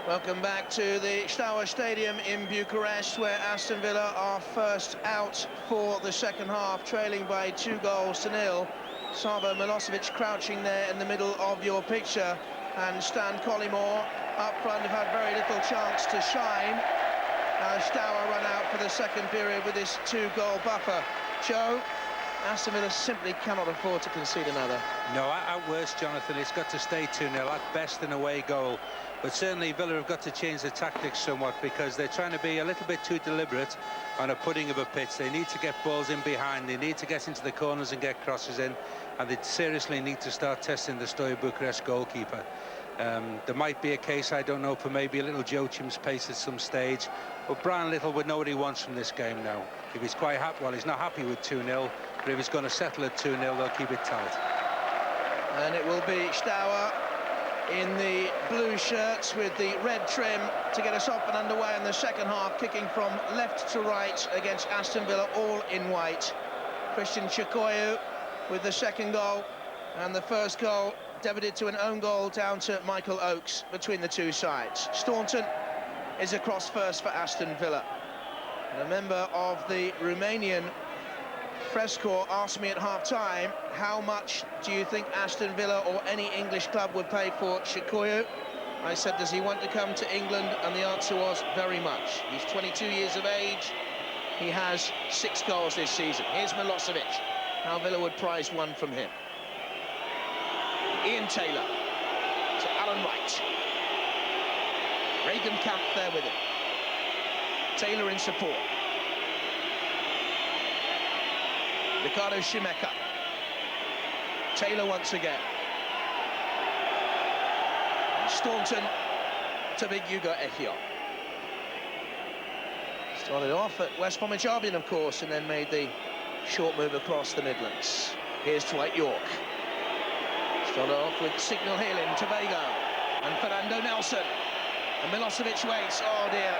Welcome back to the Steaua Stadium in Bucharest, where Aston Villa are first out for the second half, trailing by 2-0. Savo Milosevic crouching there in the middle of your picture, and Stan Collymore up front have had very little chance to shine. Steaua run out for the second period with this 2-goal buffer. Joe, Aston Villa simply cannot afford to concede another. No, at worst, Jonathan, it's got to stay 2-0, at best an away goal. But certainly Villa have got to change the tactics somewhat, because they're trying to be a little bit too deliberate on a pudding of a pitch. They need to get balls in behind, they need to get into the corners and get crosses in, and they seriously need to start testing the Steaua Bucuresti goalkeeper. There might be a case, I don't know, for maybe a little Joachim's pace at some stage, but Brian Little would know what he wants from this game now. If he's quite happy, well, he's not happy with 2-0, but if he's going to settle at 2-0, they'll keep it tight. And it will be Steaua in the blue shirts with the red trim to get us off and underway in the second half, kicking from left to right against Aston Villa, all in white. Christian Chikoyu with the second goal, and the first goal debited to an own goal down to Michael Oakes between the two sides. Staunton is across first for Aston Villa. And a member of the Romanian press corps asked me at half-time, how much do you think Aston Villa or any English club would pay for Chikoyu? I said, does he want to come to England? And the answer was very much. He's 22 years of age. He has 6 goals this season. Here's Milosevic. How Villa would prize one from him. Ian Taylor to Alan Wright. Reagan Camp there with him. Taylor in support. Ricardo Shimeka. Taylor once again. And Staunton to big Hugo Echiot. Started off at West Bromwich Albion, of course, and then made the short move across the Midlands. Here's Dwight Yorke. Started off with Signal Hill in Tobago. And Fernando Nelson. And Milosevic waits. Oh dear.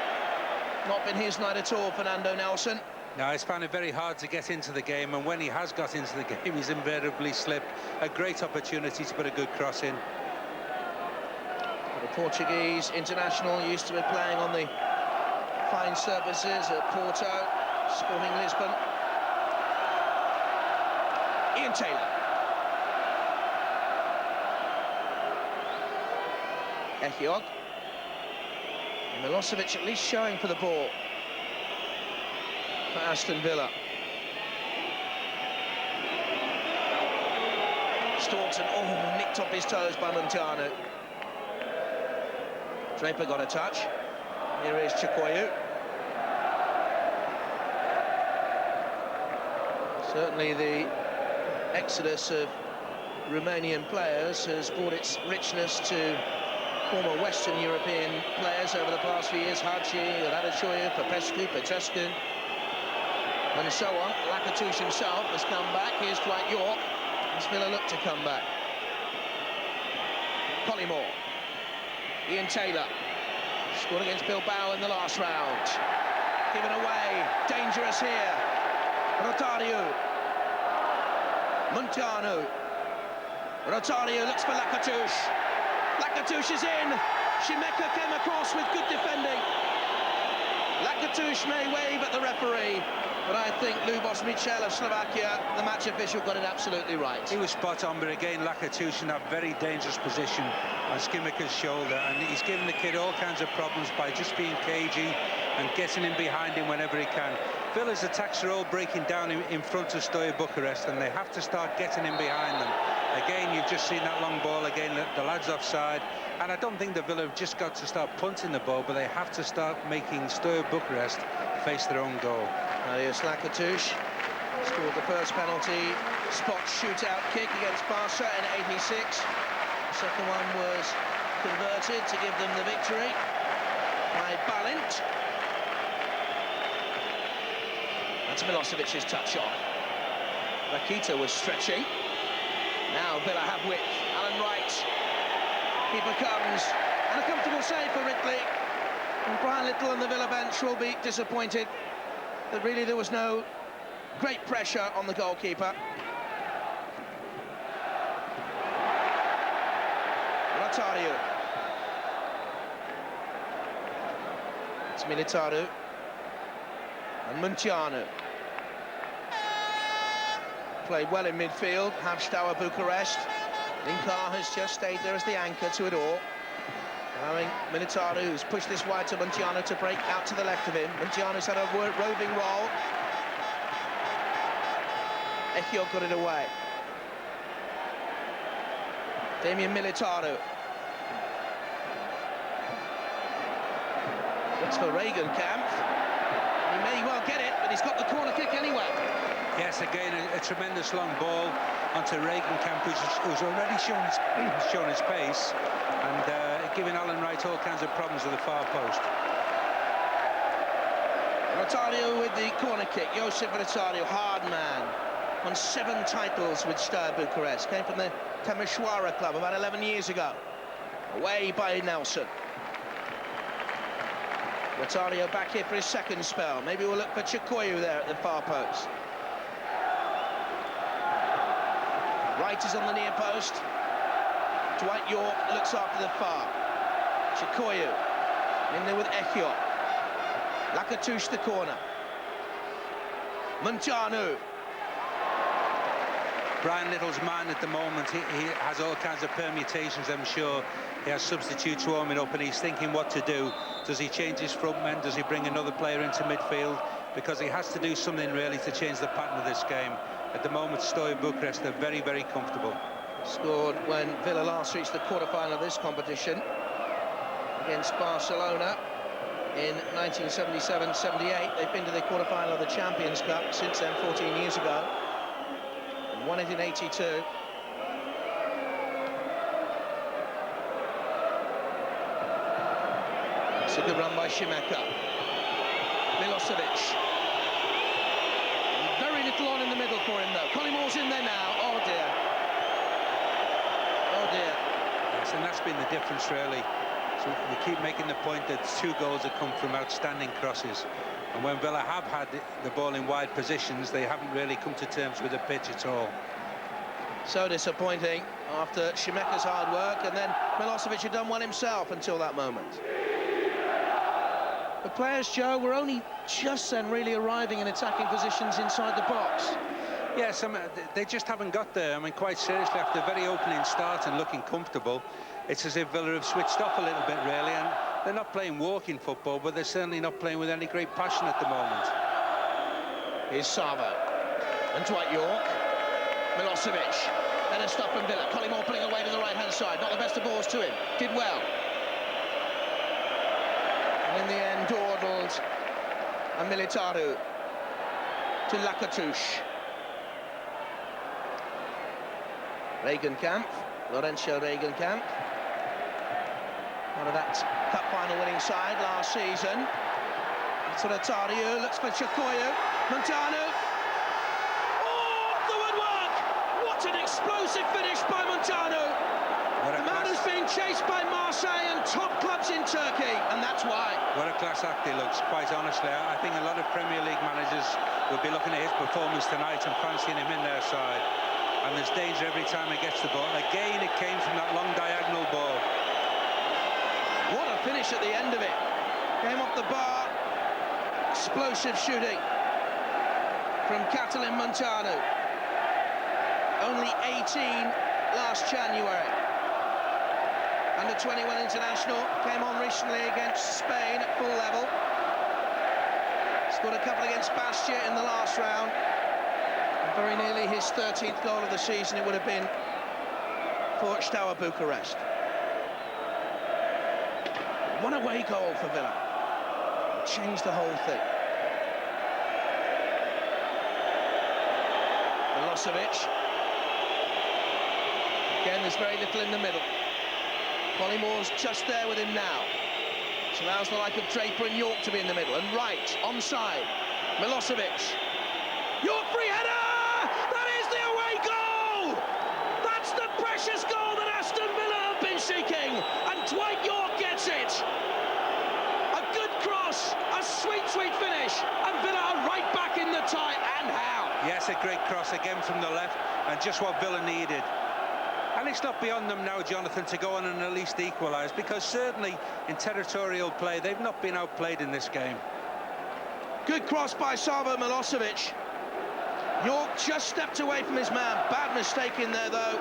Not been his night at all, Fernando Nelson. No, he's found it very hard to get into the game, and when he has got into the game, he's invariably slipped. A great opportunity to put a good cross in. The Portuguese international used to be playing on the fine surfaces at Porto, Sporting Lisbon. Ian Taylor. Echiot. Milosevic at least showing for the ball for Aston Villa. Staunton, oh, nicked off his toes by Montano. Draper got a touch. Here is Chikoyu. Certainly the exodus of Romanian players has brought its richness to former Western European players over the past few years. Hagi, Radicioiu, Popescu, Petrescu, and so on. Lakatouche himself has come back. Here's Dwight Yorke. Has Villa looked to come back. Collymore. Ian Taylor. Scored against Bilbao in the last round. Given away. Dangerous here. Rotario. Montano. Rotario looks for Lakatouche. Lakatouche is in. Shimeka came across with good defending. Lakatouche may wave at the referee, but I think Lubos Michel of Slovakia, the match official, got it absolutely right. He was spot on, but again, Lakatouche in that very dangerous position on Shimeka's shoulder, and he's given the kid all kinds of problems by just being cagey and getting in behind him whenever he can. Villa's attacks are all breaking down in front of Steaua Bucuresti, and they have to start getting in behind them. Again, you've just seen that long ball again, the lad's offside, and I don't think the Villa have just got to start punting the ball, but they have to start making Steaua Bucuresti face their own goal. Here's Lakatouche, scored the first penalty spot shootout kick against Barca in '86. The second one was converted to give them the victory by Balint. That's Milosevic's touch on. Rakita was stretching. Now Villa have width. Alan Wright. Keeper comes. And a comfortable save for Ritli. And Brian Little and the Villa bench will be disappointed that really there was no great pressure on the goalkeeper. Rotario. It's Militaru and Munteanu. Played well in midfield, have Steaua Bucuresti. Linkar has just stayed there as the anchor to it all. Allowing Militaru, who's pushed this wide to Munteanu, to break out to the left of him. Munteanu's had a roving roll. Yorke got it away. Damien Militaru. Looks for Camp. He may well get it, but he's got the corner kick anyway. Yes, again, a tremendous long ball onto Camp, who's already shown his pace, and giving Alan Wright all kinds of problems at the far post. Rotario with the corner kick. Josip Rotario, hard man. Won 7 titles with Steaua Bucuresti. Came from the Timișoara club about 11 years ago. Away by Nelson. Rotario back here for his second spell. Maybe we'll look for Chikoyu there at the far post. Wright is on the near post. Dwight Yorke looks after the far. Chikoyu in there with Yorke. Lakatush the corner. Munteanu. Brian Little's man at the moment, he has all kinds of permutations, I'm sure. He has substitutes warming up and he's thinking what to do. Does he change his front men? Does he bring another player into midfield? Because he has to do something really to change the pattern of this game. At the moment, Steaua Bucuresti are very, very comfortable. Scored when Villa last reached the quarter-final of this competition against Barcelona in 1977-78. They've been to the quarter-final of the Champions Cup since then, 14 years ago. And won it in 82. It's a good run by Šimeka. Milosevic. Very little on in the middle for him, though. Collimore's in there now. Oh, dear. Oh, dear. Yes, and that's been the difference, really. So we keep making the point that 2 goals have come from outstanding crosses. And when Villa have had the ball in wide positions, they haven't really come to terms with the pitch at all. So disappointing after Šimeka's hard work, and then Milosevic had done one himself until that moment. The players, Joe, were only just then really arriving in attacking positions inside the box. Yes, they just haven't got there. I mean, quite seriously, after a very opening start and looking comfortable, it's as if Villa have switched off a little bit, really, and they're not playing walking football, but they're certainly not playing with any great passion at the moment. Here's Savo and Dwight Yorke. Milosevic, then a stop from Villa. Collymore pulling away to the right-hand side. Not the best of balls to him. Did well. And in the end, dawdled and Militaru to Lakatush. Camp, Laurencio Camp. One of that cup final winning side last season. It's Rotario, looks for Chikoyu. Munteanu. An explosive finish by Munteanu. The man who's being chased by Marseille and top clubs in Turkey, and that's why. What a class act he looks, quite honestly. I think a lot of Premier League managers will be looking at his performance tonight and fancying him in their side. And there's danger every time he gets the ball. Again, it came from that long diagonal ball. What a finish at the end of it. Came off the bar. Explosive shooting from Catalin Munteanu. Only 18 last January. Under 21 international, came on recently against Spain at full level. Scored a couple against Bastia in the last round. And very nearly his 13th goal of the season it would have been for Steaua Bucuresti. One away goal for Villa. Changed the whole thing. Milosevic. Again, there's very little in the middle. Collimore's just there with him now. Which allows the like of Draper and Yorke to be in the middle. And Wright, onside. Milosevic. Yorke free header! That is the away goal! That's the precious goal that Aston Villa have been seeking. And Dwight Yorke gets it. A good cross, a sweet, sweet finish. And Villa are right back in the tie. And how? Yes, a great cross again from the left. And just what Villa needed. And it's not beyond them now, Jonathan, to go on and at least equalise, because certainly in territorial play they've not been outplayed in this game. Good cross by Savo Milosevic. Yorke just stepped away from his man. Bad mistake in there, though,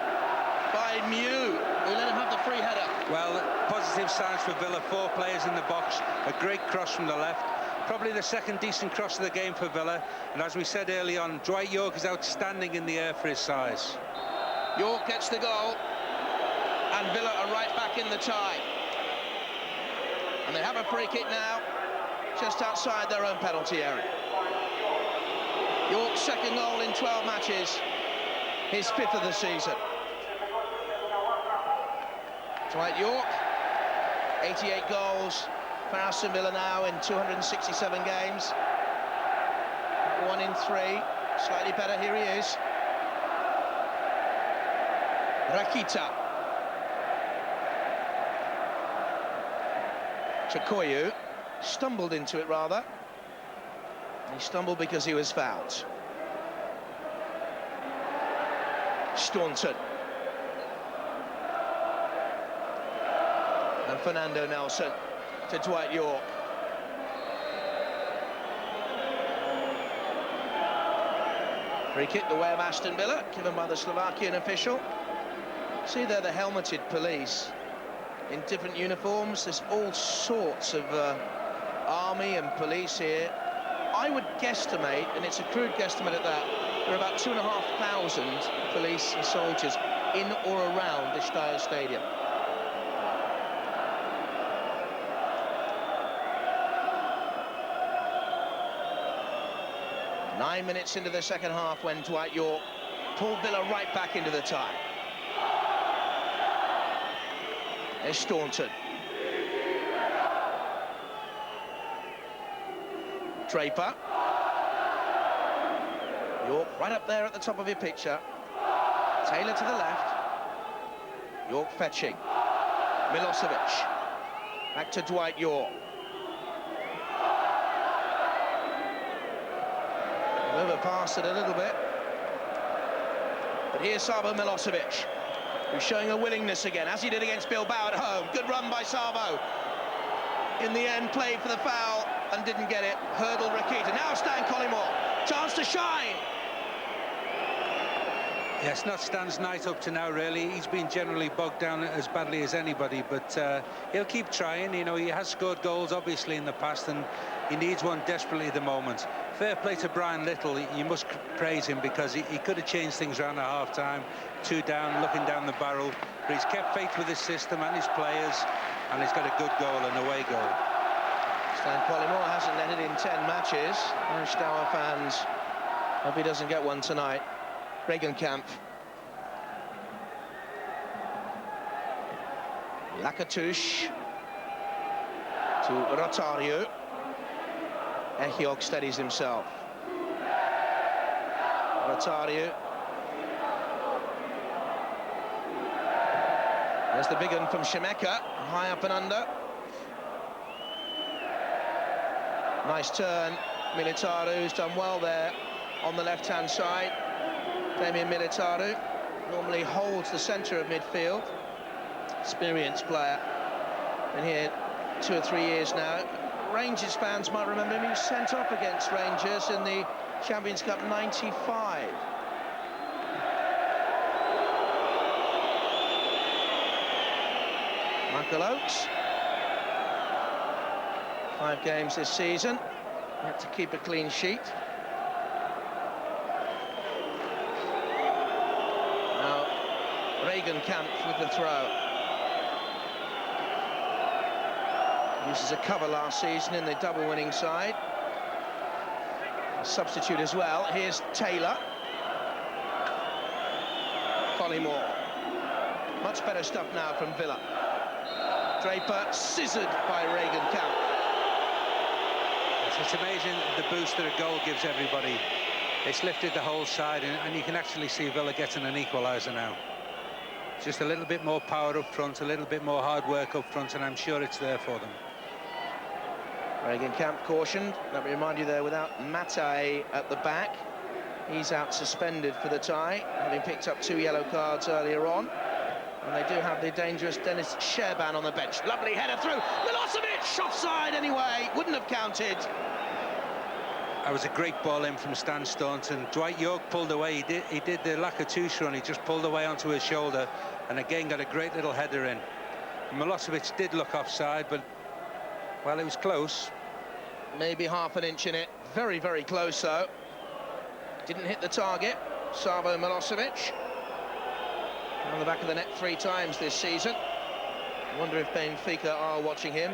by Mew, who let him have the free header. Well, positive signs for Villa. 4 players in the box. A great cross from the left. Probably the second decent cross of the game for Villa. And as we said early on, Dwight Yorke is outstanding in the air for his size. Yorke gets the goal, and Villa are right back in the tie. And they have a free kick now, just outside their own penalty area. Yorke's second goal in 12 matches, his 5th of the season. Dwight Yorke, 88 goals for Aston Villa now in 267 games. 1 in 3, slightly better, here he is. Rakita. Chakoyu stumbled into it, rather. He stumbled because he was fouled. Staunton. And Fernando Nelson to Dwight Yorke. Free kick the way of Aston Villa, given by the Slovakian official. See there the helmeted police in different uniforms. There's all sorts of army and police here. I would guesstimate, and it's a crude guesstimate at that, there are about 2,500 police and soldiers in or around the Steaua Stadium. Nine minutes into the second half when Dwight Yorke pulled Villa right back into the tie. There's Staunton. Draper. Yorke right up there at the top of your picture. Taylor to the left. Yorke fetching. Milosevic. Back to Dwight Yorke. Overpassed it a little bit. But here's Savo Milosevic, who's showing a willingness again, as he did against Bilbao at home. Good run by Savo. In the end, played for the foul and didn't get it. Hurdle Rakita. Now Stan Collymore. Chance to shine. Yes, not Stan's night up to now, really. He's been generally bogged down as badly as anybody, but he'll keep trying. You know, he has scored goals, obviously, in the past, and he needs one desperately at the moment. Fair play to Brian Little. You must praise him, because he could have changed things around at half-time. 2 down, looking down the barrel. But he's kept faith with his system and his players, and he's got a good goal, an away goal. Stan Collymore hasn't netted in 10 matches. Irish Steaua fans hope he doesn't get one tonight. Regenkamp. Lakatouche to Rotario. Echiok steadies himself. Rotario. There's the big one from Shemeka, high up and under. Nice turn. Militaru's done well there on the left-hand side. Damien Militaru normally holds the centre of midfield. Experienced player. Been here 2 or 3 years now. Rangers fans might remember him. He was sent off against Rangers in the Champions Cup '95. Michael Oakes. 5 games this season. Had to keep a clean sheet. Now, Regenkamp with the throw. Uses a cover last season in the double-winning side. A substitute as well. Here's Taylor. Collymore. Much better stuff now from Villa. Draper scissored by Regenkamp. It's amazing the boost that a goal gives everybody. It's lifted the whole side, and you can actually see Villa getting an equaliser now. Just a little bit more power up front, a little bit more hard work up front, and I'm sure it's there for them. Regenkamp cautioned. Let me remind you there, without Mate at the back. He's out suspended for the tie, having picked up 2 yellow cards earlier on. And they do have the dangerous Dennis Sherban on the bench. Lovely header through. Milosevic, offside anyway. Wouldn't have counted. That was a great ball in from Stan Staunton. Dwight Yorke pulled away. He did the Lakatusha run. He just pulled away onto his shoulder, and again got a great little header in. Milosevic did look offside, but well, it was close. Maybe half an inch in it. Very, very close though. Didn't hit the target. Savo Milosevic on the back of the net 3 times this season. I wonder if Benfica are watching him.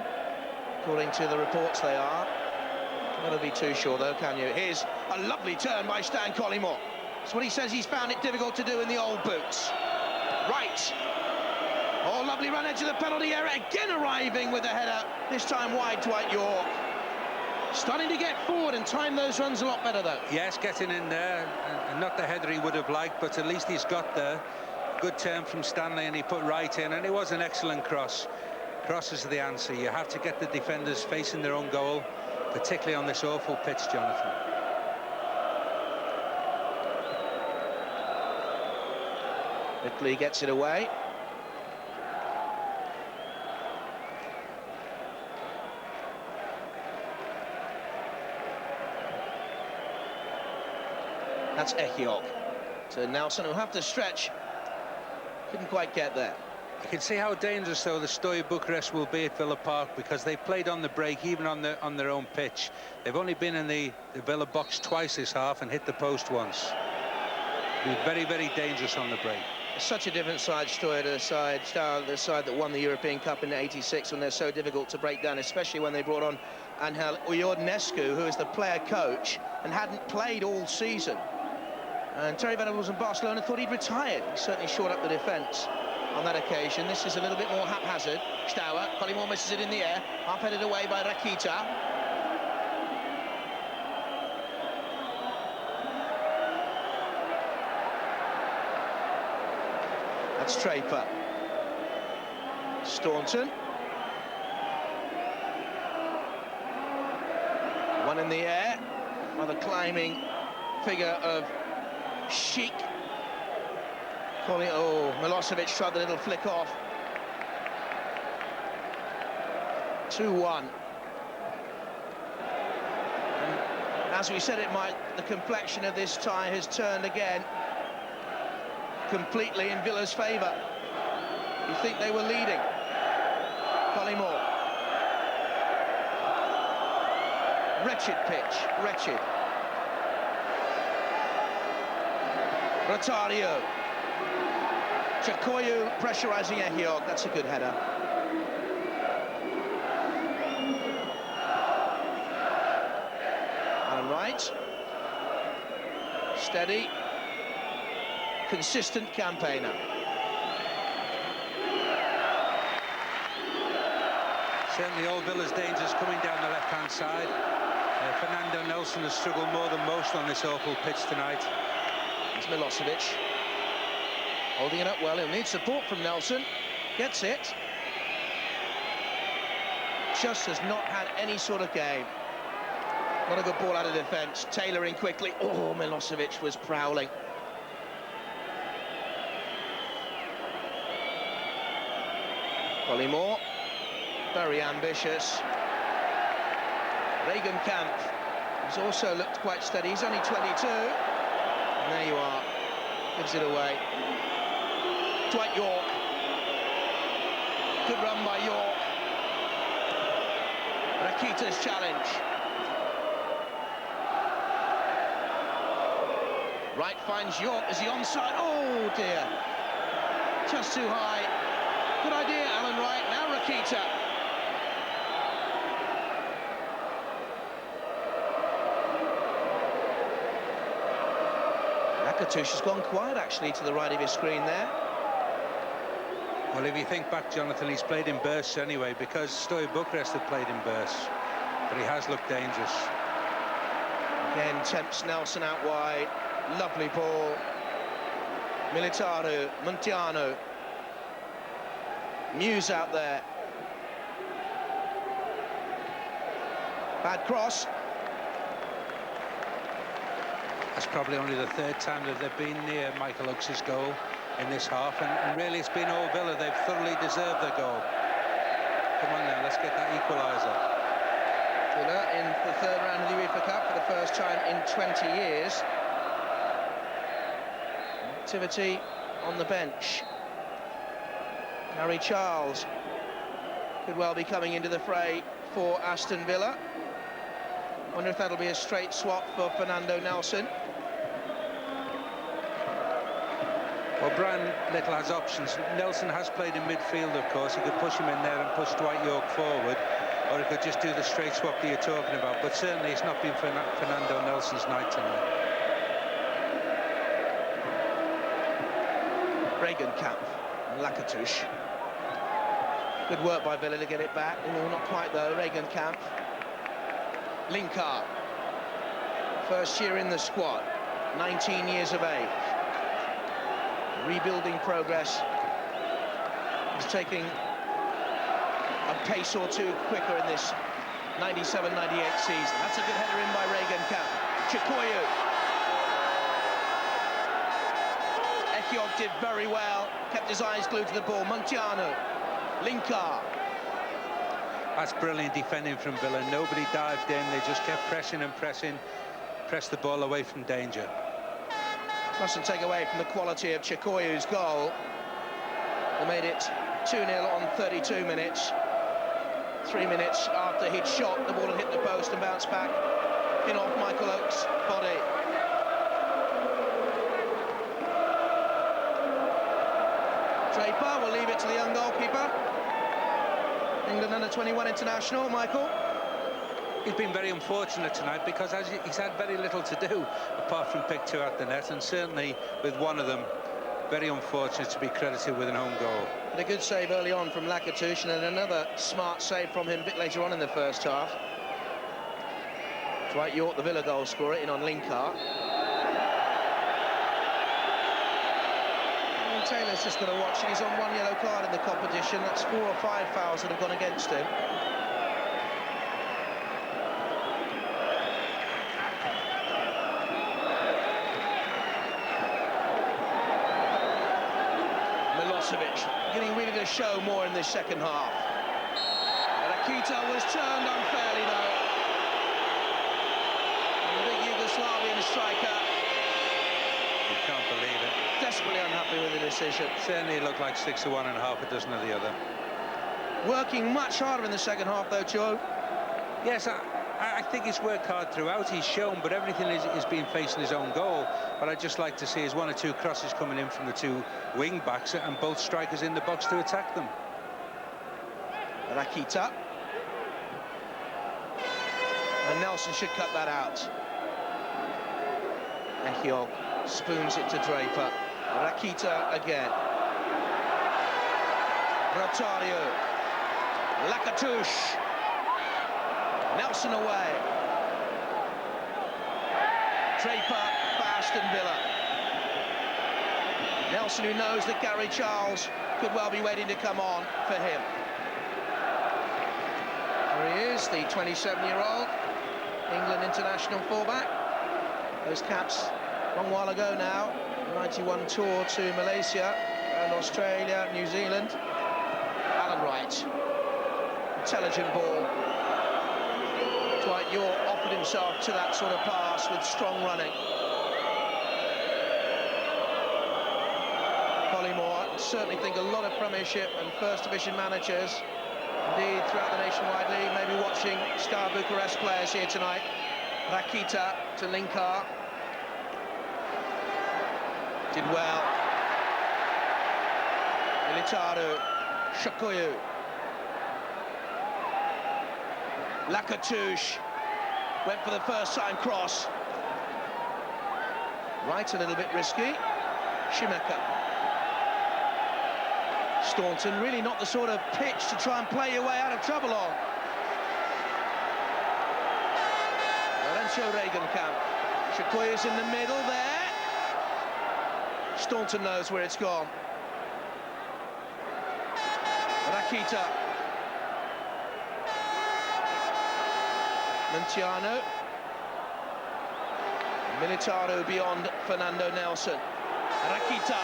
According to the reports, they are. Not be too sure though, can you? Here's a lovely turn by Stan Collymore. That's what he says he's found it difficult to do in the old boots. Right. Oh, lovely run edge of the penalty area. Again arriving with a header. This time wide, Dwight Yorke. Starting to get forward and time those runs a lot better though. Yes, getting in there, and not the header he would have liked, but at least he's got there. Good turn from Stanley, and he put right in, and it was an excellent cross. Crosses are the answer. You have to get the defenders facing their own goal, particularly on this awful pitch, Jonathan. Ritli gets it away. That's Yorke to Nelson, who have to stretch. Couldn't quite get there. You can see how dangerous though the Steaua Bucuresti will be at Villa Park, because they played on the break, even on their own pitch. They've only been in the Villa box twice this half and hit the post once. Be very, very dangerous on the break. Such a different side, Steaua, to the side that won the European Cup in '86, when they're so difficult to break down, especially when they brought on Angel Iordnescu, who is the player coach and hadn't played all season. And Terry Venables in Barcelona thought he'd retired. He certainly shored up the defence on that occasion. This is a little bit more haphazard. Steaua, Collymore misses it in the air, half-headed away by Rakita. That's Draper. Staunton. One in the air by the climbing figure of Sheik. Oh, Milosevic tried the little flick off. 2-1. And as we said it might, the complexion of this tie has turned again completely in Villa's favour. You think they were leading. Collymore. Wretched pitch, wretched. Rotario. Chakoyu pressurising Yorke. That's a good header. Alan Wright. Steady. Consistent campaigner. Certainly all Villa's dangers coming down the left-hand side. Fernando Nelson has struggled more than most on this awful pitch tonight. It's Milosevic. Holding it up well. He'll need support from Nelson. Gets it. Just has not had any sort of game. Not a good ball out of defence. Tailoring quickly. Oh, Milosevic was prowling. Collymore. Very ambitious. Regan Camp has also looked quite steady. He's only 22. And there you are. Gives it away. Dwight Yorke. Good run by Yorke. Rakita's challenge. Wright finds Yorke. Is he onside? Oh dear. Just too high. Good idea, Alan Wright. Now Rakita. Lakatusha's gone quiet actually to the right of your screen there. Well, if you think back, Jonathan, he's played in bursts anyway, because Steaua Bucuresti have played in bursts, but he has looked dangerous. Again, tempts Nelson out wide. Lovely ball. Militaru, Muntiano. Muse out there. Bad cross. That's probably only the third time that they've been near Michael Oakes' goal. in this half, and really it's been all Villa. They've thoroughly deserved their goal. Come on now, let's get that equaliser. Villa in the third round of the UEFA Cup for the first time in 20 years. Activity on the bench. Harry Charles could well be coming into the fray for Aston Villa. Wonder if that'll be a straight swap for Fernando Nelson. Well, Brian Little has options. Nelson has played in midfield, of course. He could push him in there and push Dwight Yorke forward, or he could just do the straight swap that you're talking about. But certainly it's not been Fernando Nelson's night tonight. Regenkamp and Lacatouche. Good work by Villa to get it back. Oh, not quite though. Regenkamp. Linkar. First year in the squad. 19 years of age. Rebuilding progress. He's taking a pace or two quicker in this 97-98 season. That's a good header in by Regenkamp. Chikoyu. Yorke did very well, kept his eyes glued to the ball. Montiano, Linkar. That's brilliant defending from Villa. Nobody dived in, they just kept pressing and pressing, pressed the ball away from danger. Mustn't take away from the quality of Chikoyu's goal. They made it 2-0 on 32 minutes. 3 minutes after he'd shot, the ball had hit the post and bounced back in off Michael Oakes' body. Draper will leave it to the young goalkeeper. England under-21 international, Michael. He's been very unfortunate tonight because he's had very little to do apart from pick two at the net, and certainly with one of them, very unfortunate to be credited with an own goal. But a good save early on from Lacatouche, and then another smart save from him a bit later on in the first half. Dwight Yorke, the Villa goal scorer, in on Linkar. Taylor's just got to watch it. He's on one yellow card in the competition. That's 4 or 5 fouls that have gone against him. Milosevic getting really to show more in this second half. Rakita was turned unfairly though. And the big Yugoslavian striker. You can't believe it. Desperately unhappy with the decision. Certainly it looked like 6 to 1 and half a dozen of the other. Working much harder in the second half though, Joe. Yes, I think he's worked hard throughout. He's shown, but everything is being facing his own goal. What I'd just like to see is 1 or 2 crosses coming in from the 2 wing backs and both strikers in the box to attack them. Rakita. And Nelson should cut that out. Yorke spoons it to Draper. Rakita again. Rotario. Lacatouche. Nelson away. Draper for Aston Villa. Nelson, who knows that Gary Charles could well be waiting to come on for him. There he is, the 27-year-old England international fullback. Those caps a long while ago now. 91 tour to Malaysia and Australia, New Zealand. Alan Wright. Intelligent ball. Dwight Yorke offered himself to that sort of pass with strong running. Collymore, certainly think a lot of Premiership and First Division managers, indeed throughout the Nationwide League, maybe watching Steaua Bucuresti players here tonight. Rakita to Linkar. Did well. Militaru, Chikoyu. Lacatouche went for the first time cross. Right, a little bit risky. Shimeka. Staunton, really not the sort of pitch to try and play your way out of trouble on. Lorenzo Regenkamp. Chikoyu's in the middle there. Staunton knows where it's gone. Rakita. Montiano. Militaru beyond Fernando Nelson. Rakita.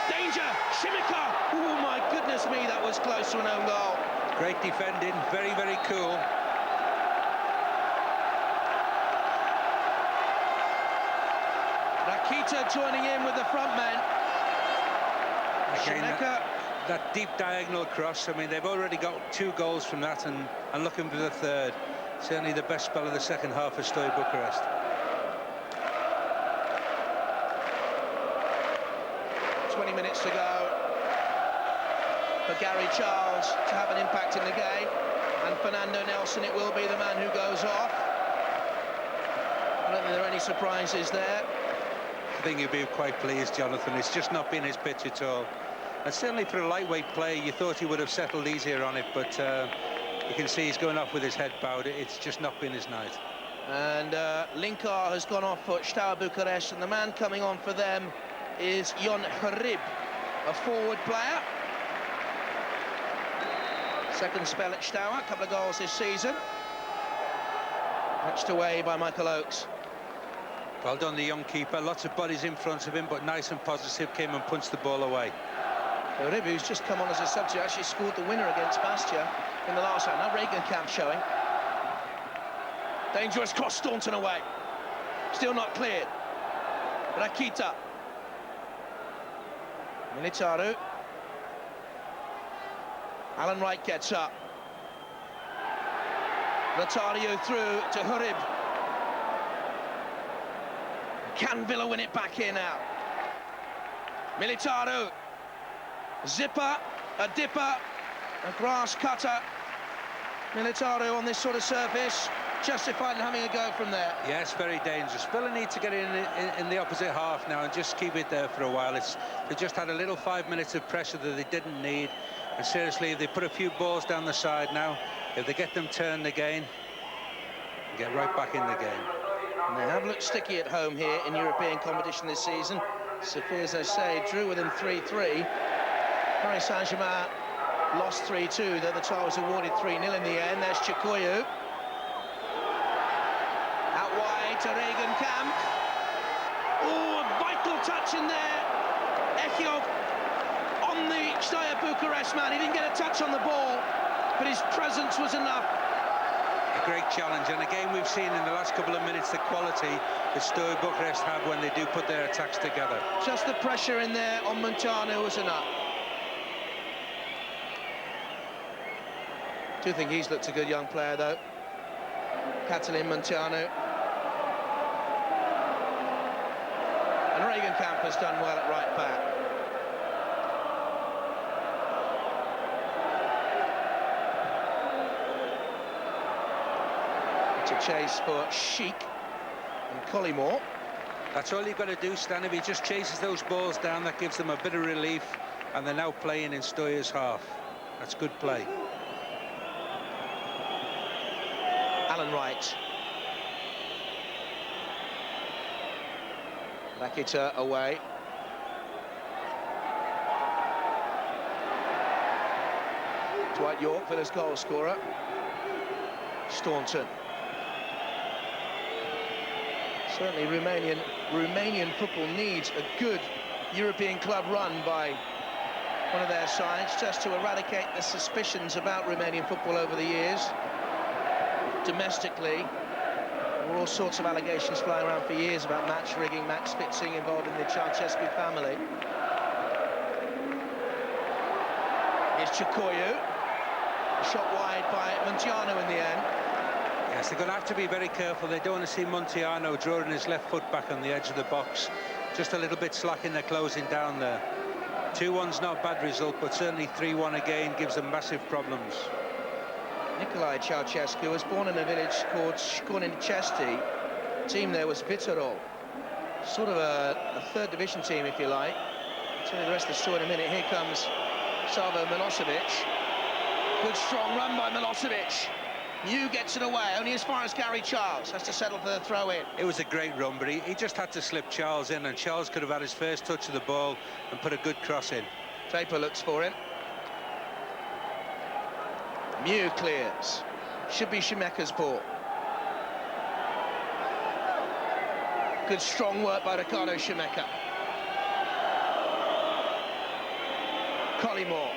Danger, Shimika. Oh my goodness me, that was close to an own goal. Great defending, very, very cool. Rakita joining in with the front men. Again, Shimika. That deep diagonal cross, I mean, they've already got 2 goals from that and looking for the third. Certainly the best spell of the second half for Steaua Bucuresti. 20 minutes to go for Gary Charles to have an impact in the game, and Fernando Nelson, it will be the man who goes off. I don't think there are any surprises there. I think you'd be quite pleased, Jonathan. It's just not been his pitch at all. And certainly for a lightweight player, you thought he would have settled easier on it, but you can see he's going off with his head bowed. It's just not been his night. And Linkar has gone off for Steaua Bucuresti, and the man coming on for them is Jon Harib, a forward player. Second spell at Steaua, a couple of goals this season. Matched away by Michael Oakes. Well done, the young keeper. Lots of bodies in front of him, but nice and positive, came and punched the ball away. Harib, who's just come on as a substitute, actually scored the winner against Bastia in the last round. Now Regenkamp showing. Dangerous cross, Staunton away. Still not cleared. Rakita. Militaru. Alan Wright gets up. Rotario through to Harib. Can Villa win it back here now? Militaru. Zipper, a dipper, a grass cutter. Militaru on this sort of surface, justified in having a go from there. Yes, very dangerous. Villa need to get in the opposite half now and just keep it there for a while. They just had a little 5 minutes of pressure that they didn't need. And seriously, if they put a few balls down the side now, if they get them turned again, get right back in the game. And they have looked sticky at home here in European competition this season. Sophie, as I say, drew with them 3-3. Paris Saint-Germain lost 3-2, though the tie was awarded 3-0 in the end. There's Chikoyu. Out wide to Regenkamp. Oh, a vital touch in there. Echiov on the Steaua Bucuresti man. He didn't get a touch on the ball, but his presence was enough. A great challenge, and again we've seen in the last couple of minutes the quality that Steaua Bucuresti have when they do put their attacks together. Just the pressure in there on Munteanu was enough. I do think he's looked a good young player, though. Catalin Munteanu. And Regenkamp has done well at right back. To chase for Sheik and Collymore. That's all you've got to do, Stan. If he just chases those balls down, that gives them a bit of relief, and they're now playing in Steaua's half. That's good play. Alan Wright. Rakita away. Dwight Yorke, Villa's goal scorer. Staunton. Certainly Romanian football needs a good European club run by one of their sides, just to eradicate the suspicions about Romanian football over the years. Domestically, there were all sorts of allegations flying around for years about match rigging, match fixing involving the Ceausescu family. Here's Chikoyu. Shot wide by Munteanu in the end. Yes, they're going to have to be very careful. They don't want to see Munteanu drawing his left foot back on the edge of the box. Just a little bit slack in their closing down there. 2-1's not a bad result, but certainly 3-1 again gives them massive problems. Nicolae Ceausescu was born in a village called Școinicești. The team there was Viitorul. Sort of a third division team, if you like. I'll tell you the rest of the story in a minute. Here comes Savo Milosevic. Good strong run by Milosevic. Mew gets it away, only as far as Gary Charles. Has to settle for the throw-in. It was a great run, but he just had to slip Charles in, and Charles could have had his first touch of the ball and put a good cross in. Draper looks for him. Mew clears. Should be Shimeka's ball. Good strong work by Ricardo Shimeka. Collymore.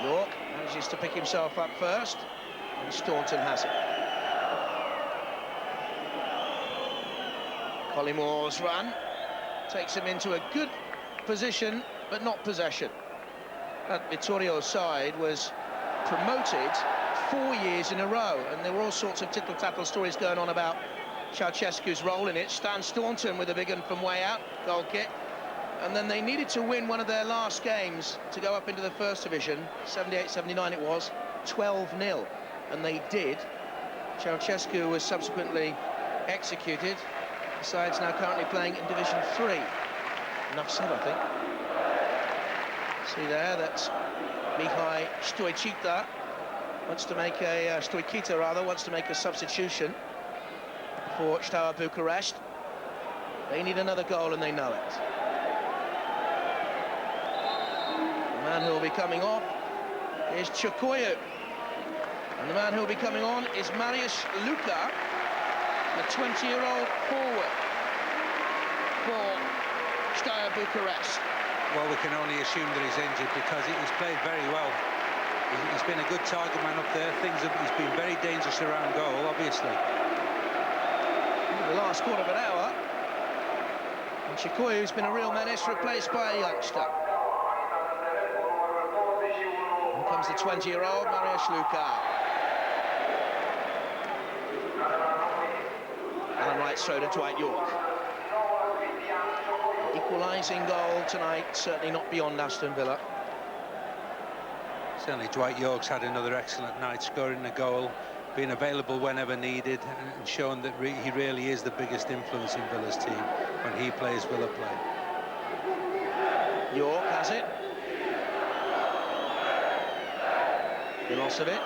Yorke manages to pick himself up first, and Staunton has it. Collymore's run takes him into a good position, but not possession. That Vittorio's side was promoted 4 years in a row, and there were all sorts of tittle-tattle stories going on about Ceausescu's role in it. Stan Staunton with a big one from way out, goal kick. And then they needed to win one of their last games to go up into the first division, 78-79 it was, 12-0, and they did. Ceausescu was subsequently executed. The side's now currently playing in Division 3. Enough said, I think. See there, that's Mihai Stoichita wants to make a wants to make a substitution for Steaua Bucuresti. They need another goal and they know it. The man who will be coming off is Chokoyu, and the man who will be coming on is Marius Luka, the 20-year-old forward for Steaua Bucuresti. Well, we can only assume that he's injured because he's played very well. He's been a good target man up there. He's been very dangerous around goal, obviously. In the last quarter of an hour, and Chokoyu's been a real menace, replaced by a youngster. Here comes the 20-year-old Marius Luka. Alan Wright's throw to Dwight Yorke. Equalising goal tonight, certainly not beyond Aston Villa. Certainly Dwight Yorke's had another excellent night, scoring a goal, being available whenever needed, and showing that he really is the biggest influence in Villa's team when he plays Villa play. Yorke has it. Milosevic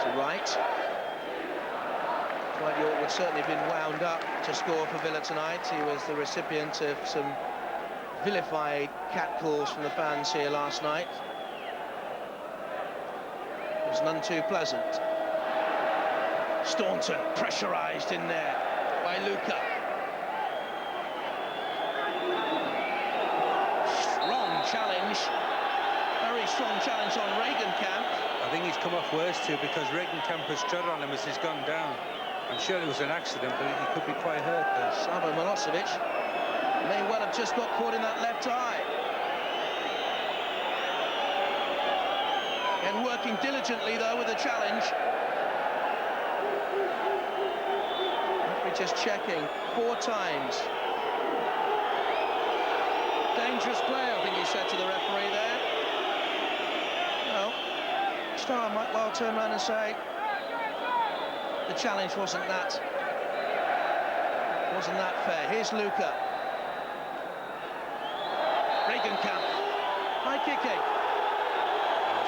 to Wright. Dwight Yorke would certainly have been wound up to score for Villa tonight. He was the recipient of some vilified catcalls from the fans here last night. It was none too pleasant. Staunton pressurised in there by Luka. Strong challenge. Very strong challenge on Regenkamp. I think he's come off worse too, because Regenkamp has trod on him as he's gone down. I'm sure it was an accident, but he could be quite hurt there. Savo Milosevic may well have just got caught in that left eye. And working diligently, though, with the challenge. We're just checking 4 times. Dangerous play, I think he said to the referee there. Well, Steaua might well turn around and say the challenge wasn't that fair. Here's Luka. Regenkamp. High kicking.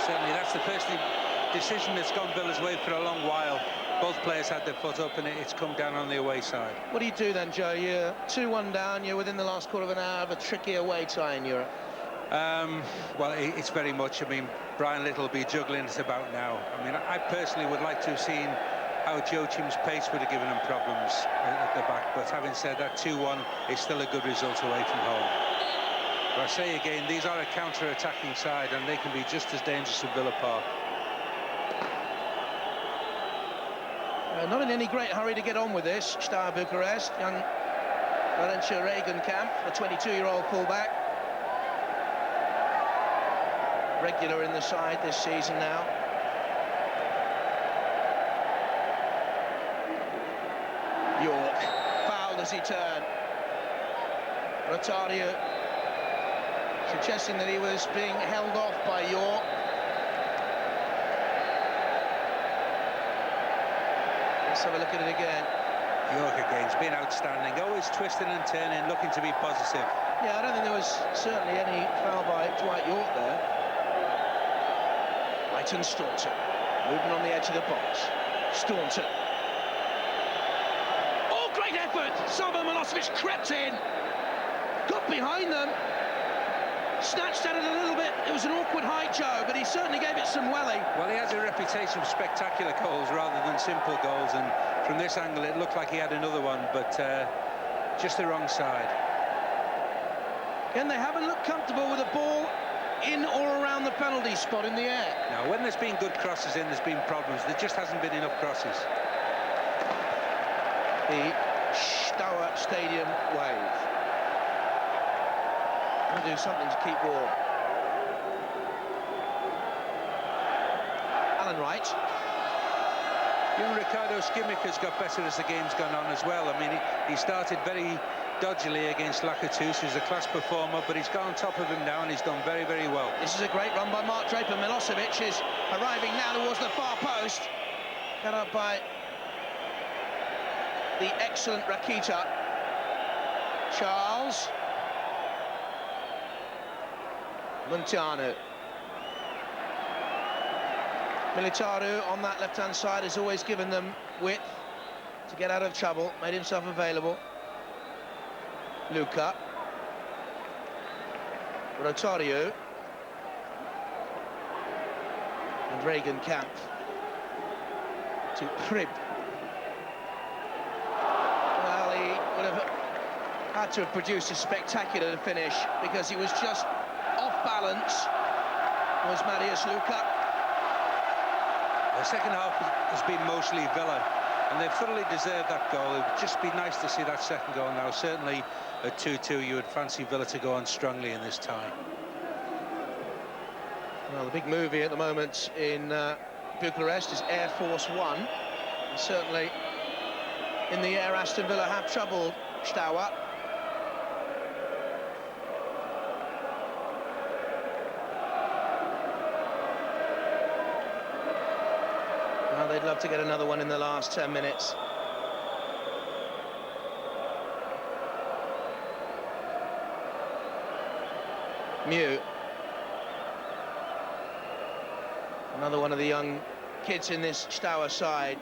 Certainly, that's the first decision that's gone Villa's way for a long while. Both players had their foot up and it's come down on the away side. What do you do then, Joe? You're 2-1 down, you're within the last quarter of an hour of a tricky away tie in Europe. Well, it's very much, I mean, Brian Little will be juggling it about now. I mean, I personally would like to have seen how Joachim's pace would have given him problems at the back, but having said that, 2-1 is still a good result away from home. But I say again, these are a counter-attacking side and they can be just as dangerous at Villa Park. Not in any great hurry to get on with this, Steaua Bucuresti. Young Valencia Regenkamp, the 22-year-old fullback. Regular in the side this season now. Yorke, fouled as he turned. Rotario suggesting that he was being held off by Yorke. Let's have a look at it again. Yorke again's been outstanding, always twisting and turning, looking to be positive. Yeah, I don't think there was certainly any foul by Dwight Yorke there. Leighton Staunton, moving on the edge of the box. Staunton. Oh, great effort! Savo Milosevic crept in, got behind them, snatched at it a little bit. It was an awkward height, Joe, but he certainly gave it some welly. Well, he has a reputation for spectacular goals rather than simple goals, and from this angle it looked like he had another one, but just the wrong side. And they haven't looked comfortable with the ball in or around the penalty spot in the air. Now, when there's been good crosses in, there's been problems. There just hasn't been enough crosses. The Steaua Stadium wave. We'll do something to keep warm. Alan Wright. Young Ricardo Skimmiker's got better as the game's gone on as well. I mean, he started very dodgily against Lakatos, who's a class performer, but he's got on top of him now and he's done very, very well. This is a great run by Mark Draper. Milosevic is arriving now towards the far post. Cut up by the excellent Rakita. Charles. Montano. Militaru on that left-hand side has always given them width to get out of trouble, made himself available. Luca. Rotario. And Regan Camp to Prib. Well, he would have had to have produced a spectacular finish because he was just off balance, was Marius Luca. The second half has been mostly Villa, and they've thoroughly deserved that goal. It would just be nice to see that second goal now. Certainly at 2-2, you would fancy Villa to go on strongly in this tie. Well, the big movie at the moment in Bucharest is Air Force One. And certainly in the air, Aston Villa have troubled Steaua. Well, they'd love to get another one in the last 10 minutes. Mew. Another one of the young kids in this Steaua side.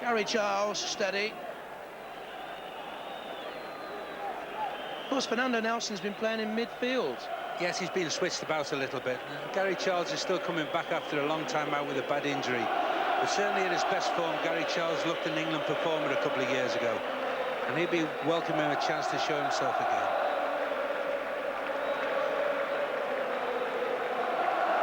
Gary Charles, steady. Of course, Fernando Nelson's been playing in midfield. Yes, he's been switched about a little bit. Gary Charles is still coming back after a long time out with a bad injury. But certainly in his best form, Gary Charles looked an England performer a couple of years ago. And he'd be welcoming a chance to show himself again.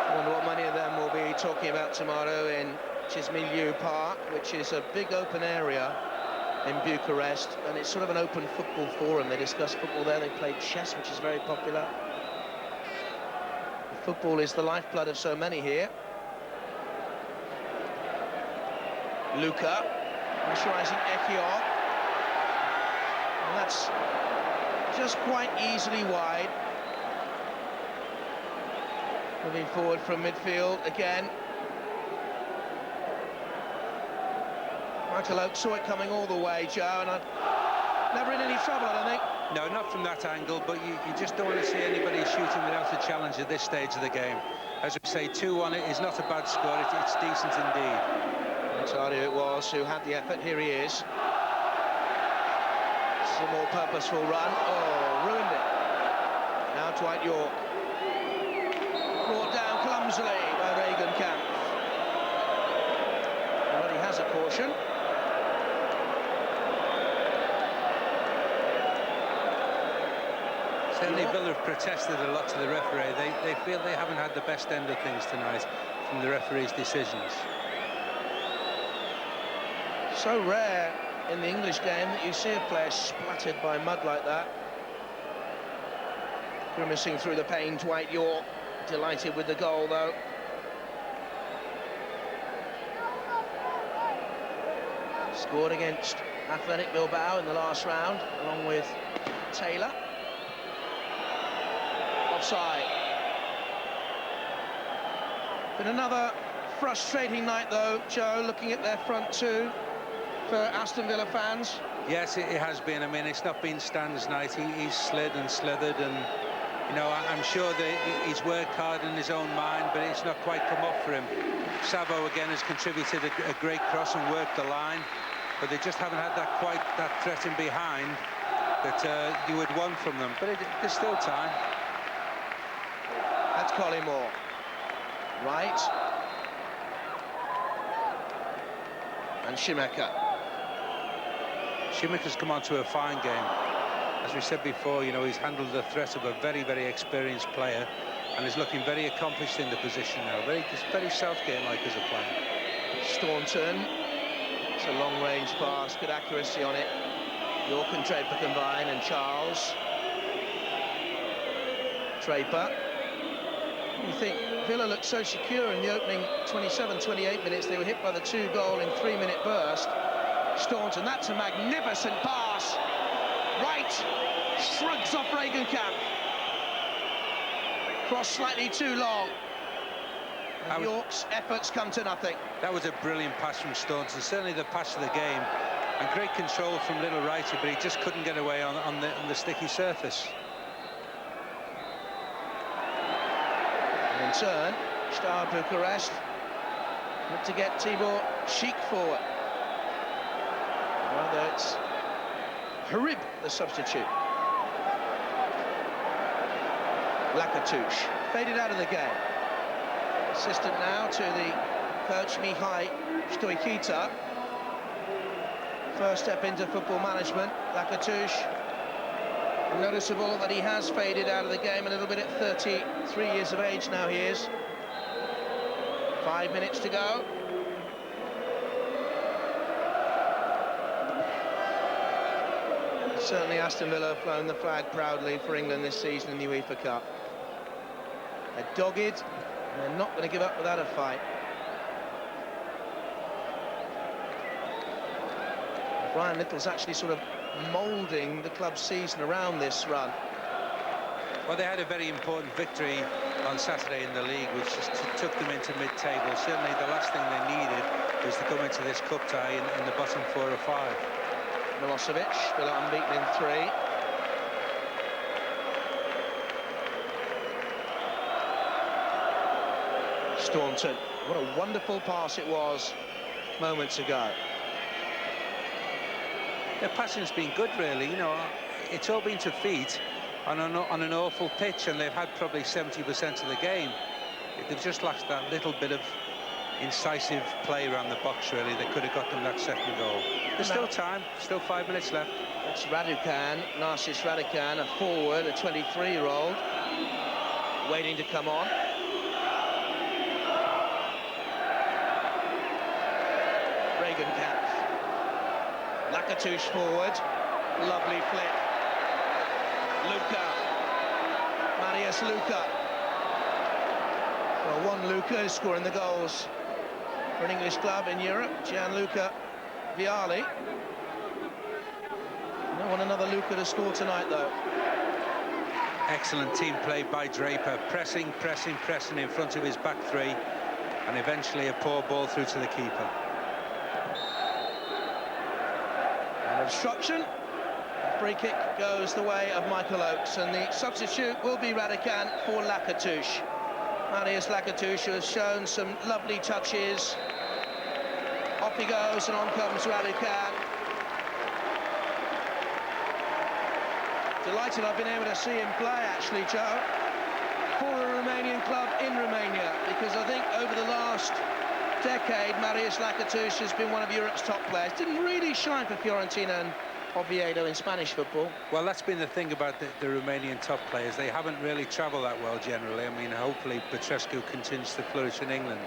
I wonder what many of them will be talking about tomorrow in Chismiliu Park, which is a big open area in Bucharest, and it's sort of an open football forum. They discuss football there. They play chess, which is very popular. Football is the lifeblood of so many here. Luca pressurising Ekior. And that's just quite easily wide. Moving forward from midfield again. Michael Oak saw it coming all the way, Joe, and never in any trouble, I don't think. No, not from that angle, but you just don't want to see anybody shooting without a challenge at this stage of the game. As we say, 2-1 is not a bad score, it's decent indeed. Rotario it was who had the effort. Here he is. It's a more purposeful run. Oh, ruined it. Now Dwight Yorke. Brought down clumsily by Regan Camp. Already has a caution. Certainly Villa have protested a lot to the referee. They feel they haven't had the best end of things tonight from the referee's decisions. So rare in the English game that you see a player splattered by mud like that. Grimacing through the pain, Dwight Yorke, delighted with the goal though. Scored against Athletic Bilbao in the last round, along with Taylor. Offside. Been another frustrating night though, Joe, looking at their front two for Aston Villa fans. Yes, it has been. I mean, it's not been Stan's night. He's slid and slithered, and you know, I'm sure that he's worked hard in his own mind, but it's not quite come off for him. Savo again has contributed a great cross and worked the line, but they just haven't had that threat in behind that you would want from them. But there's still time. That's Collymore. Right. And Shimeka. Shimeka's come on to a fine game. As we said before, you know, he's handled the threat of a very, very experienced player and is looking very accomplished in the position now. Very Southgate-like as a player. Staunton. It's a long-range pass, good accuracy on it. Yorke and Draper combine, and Charles. Draper. You think Villa looked so secure in the opening 27-28 minutes. They were hit by the 2-goal in 3-minute burst. Staunton, that's a magnificent pass. Right, shrugs off Regenkamp. Cross slightly too long. And Yorke's efforts come to nothing. That was a brilliant pass from Staunton, certainly the pass of the game. And great control from little Righty, but he just couldn't get away on the sticky surface. And in turn, Steaua Bucuresti look to get Tibor Sheik forward. Rather, it's Harib, the substitute. Lakatouche faded out of the game. Assistant now to the coach Mihai Stoichita. First step into football management. Lakatouche, noticeable that he has faded out of the game a little bit at 33 years of age now he is. 5 minutes to go. Certainly Aston Villa have flown the flag proudly for England this season in the UEFA Cup. They're dogged, and they're not going to give up without a fight. Brian Little's actually sort of moulding the club's season around this run. Well, they had a very important victory on Saturday in the league, which just took them into mid-table. Certainly the last thing they needed was to come into this cup tie in the bottom 4 or 5. Milosevic, Villa unbeaten in 3. Staunton, what a wonderful pass it was moments ago. Their passing's been good, really. You know, it's all been to feet on an awful pitch, and they've had probably 70% of the game. They've just lacked that little bit of incisive play around the box, really. They could have got them that second goal. There's still time, still 5 minutes left. That's Raducan, Narcis Raducan, a forward, a 23-year-old, waiting to come on. Regenkamp. Lakatouche forward, lovely flick. Luka, Marius Luka. Well, one Luka is scoring the goals for an English club in Europe, Gianluca Vialli. Don't want another Luka to score tonight, though. Excellent team play by Draper, pressing in front of his back three, and eventually a poor ball through to the keeper. An obstruction. Free kick goes the way of Michael Oakes, and the substitute will be Raducan for Lakatouche. Marius Lakatouche has shown some lovely touches. Off he goes, and on comes Raducan. Delighted I've been able to see him play, actually, Joe, for a Romanian club in Romania, because I think over the last decade, Marius Lakatouche has been one of Europe's top players. Didn't really shine for Fiorentina and Oviedo in Spanish football. Well, that's been the thing about the Romanian top players. They haven't really travelled that well generally. I mean, hopefully Petrescu continues to flourish in England.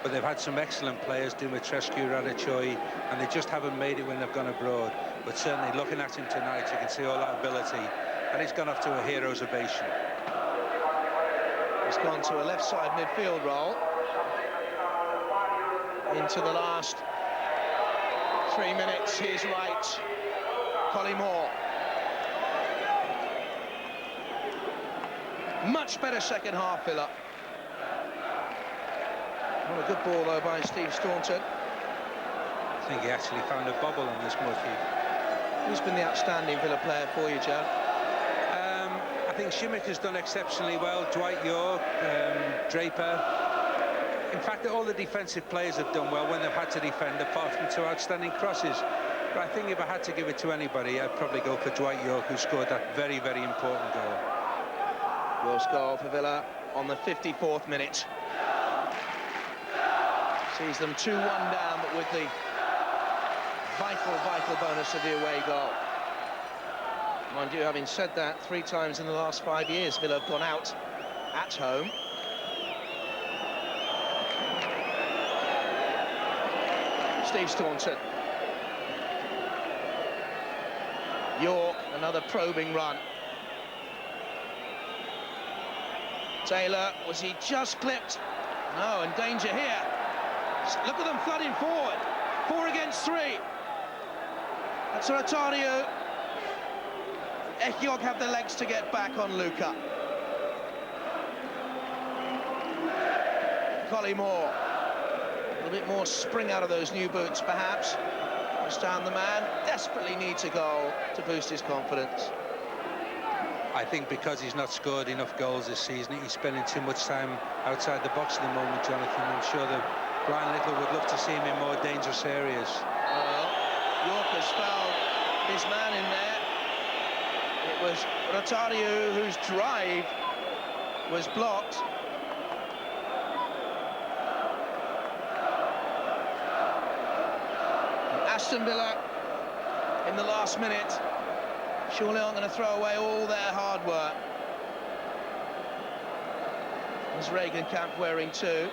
But they've had some excellent players, Dumitrescu, Radicoi, and they just haven't made it when they've gone abroad. But certainly looking at him tonight, you can see all that ability. And he's gone off to a hero's ovation. He's gone to a left side midfield role. Into the last 3 minutes, he's right. Collymore. Much better second half, Villa. What a good ball, though, by Steve Staunton. I think he actually found a bobble on this motif. Who's been the outstanding Villa player for you, Joe? I think Simic has done exceptionally well. Dwight Yorke, Draper. In fact, all the defensive players have done well when they've had to defend, apart from 2 outstanding crosses. But I think if I had to give it to anybody, I'd probably go for Dwight Yorke, who scored that very, very important goal. Yorke's goal for Villa on the 54th minute. Sees them 2-1 down, but with the vital bonus of the away goal. Mind you, having said that, 3 times in the last 5 years, Villa have gone out at home. Steve Staunton. Yorke, another probing run. Taylor, was he just clipped? No, and danger here. Look at them flooding forward. 4 against 3. That's Rotario. Yorke have the legs to get back on Luca. Collymore. A little bit more spring out of those new boots, perhaps. West Ham, the man, desperately needs a goal to boost his confidence. I think because he's not scored enough goals this season, he's spending too much time outside the box at the moment, Jonathan. I'm sure that Brian Little would love to see him in more dangerous areas. Well, Yorke has fouled his man in there. It was Rotario whose drive was blocked. Aston Villa, in the last minute, surely aren't going to throw away all their hard work. There's Camp wearing 2.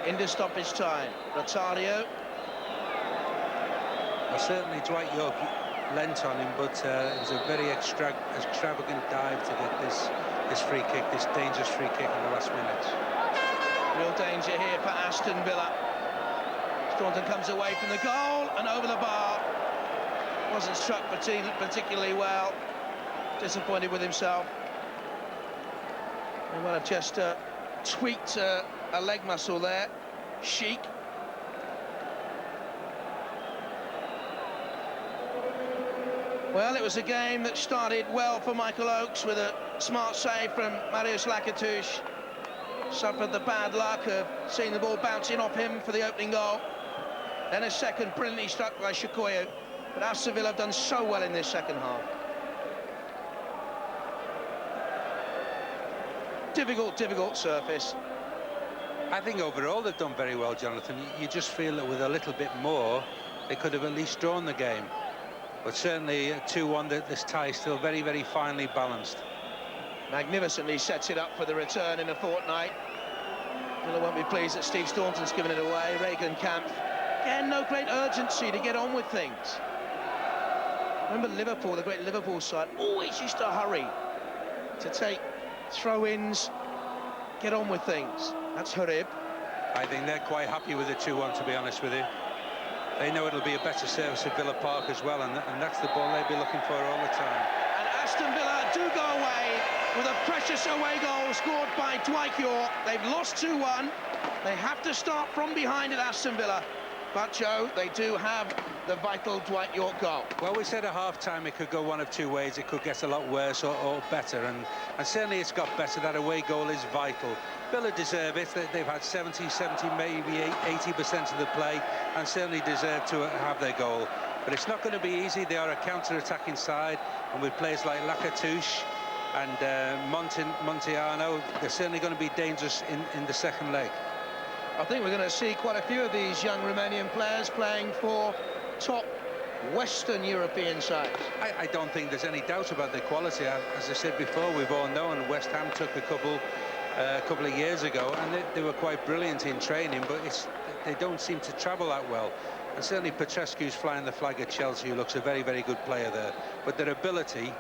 Into stoppage time. Rotario. Well, certainly Dwight Yorke lent on him, but it was a very extravagant dive to get this free kick, this dangerous free kick in the last minute. Real danger here for Aston Villa. Staunton comes away from the goal and over the bar. Wasn't struck particularly well. Disappointed with himself. He might have just tweaked a leg muscle there. Chic. Well, it was a game that started well for Michael Oakes with a smart save from Marius Lakatouche. Suffered the bad luck of seeing the ball bouncing off him for the opening goal. Then a second brilliantly struck by Shikoyu. But Aston Villa have done so well in this second half. Difficult surface. I think overall they've done very well, Jonathan. You just feel that with a little bit more, they could have at least drawn the game. But certainly 2-1, this tie is still very, very finely balanced. Magnificently sets it up for the return in a fortnight. Villa won't be pleased that Steve Staunton's given it away. Camp. Again, no great urgency to get on with things. Remember Liverpool, the great Liverpool side, always used to hurry to take throw-ins, get on with things. That's Harib. I think they're quite happy with the 2-1, to be honest with you. They know it'll be a better service at Villa Park as well, and that's the ball they'll be looking for all the time. And Aston Villa do go away with a precious away goal scored by Dwight Yorke. They've lost 2-1. They have to start from behind at Aston Villa. But, Joe, they do have the vital Dwight Yorke goal. Well, we said at half-time it could go one of 2 ways. It could get a lot worse or better, and certainly it's got better. That away goal is vital. Villa deserve it. They've had 70, maybe 80% of the play, and certainly deserve to have their goal. But it's not going to be easy. They are a counter-attacking side, and with players like Lakatouche and Montiano, they're certainly going to be dangerous in the second leg. I think we're going to see quite a few of these young Romanian players playing for top Western European sides. I don't think there's any doubt about their quality. As I said before, we've all known West Ham took a couple of years ago, and they were quite brilliant in training, but they don't seem to travel that well. And certainly Petrescu's flying the flag at Chelsea, who looks a very, very good player there. But their ability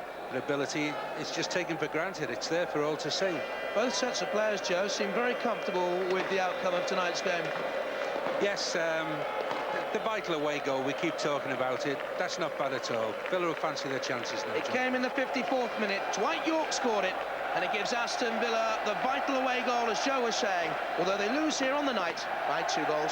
is just taken for granted. It's there for all to see. Both sets of players, Joe, seem very comfortable with the outcome of tonight's game. Yes, the vital away goal, we keep talking about it. That's not bad at all. Villa will fancy their chances now. It came in the 54th minute. Dwight Yorke scored it, and it gives Aston Villa the vital away goal, as Joe was saying, although they lose here on the night by 2-1.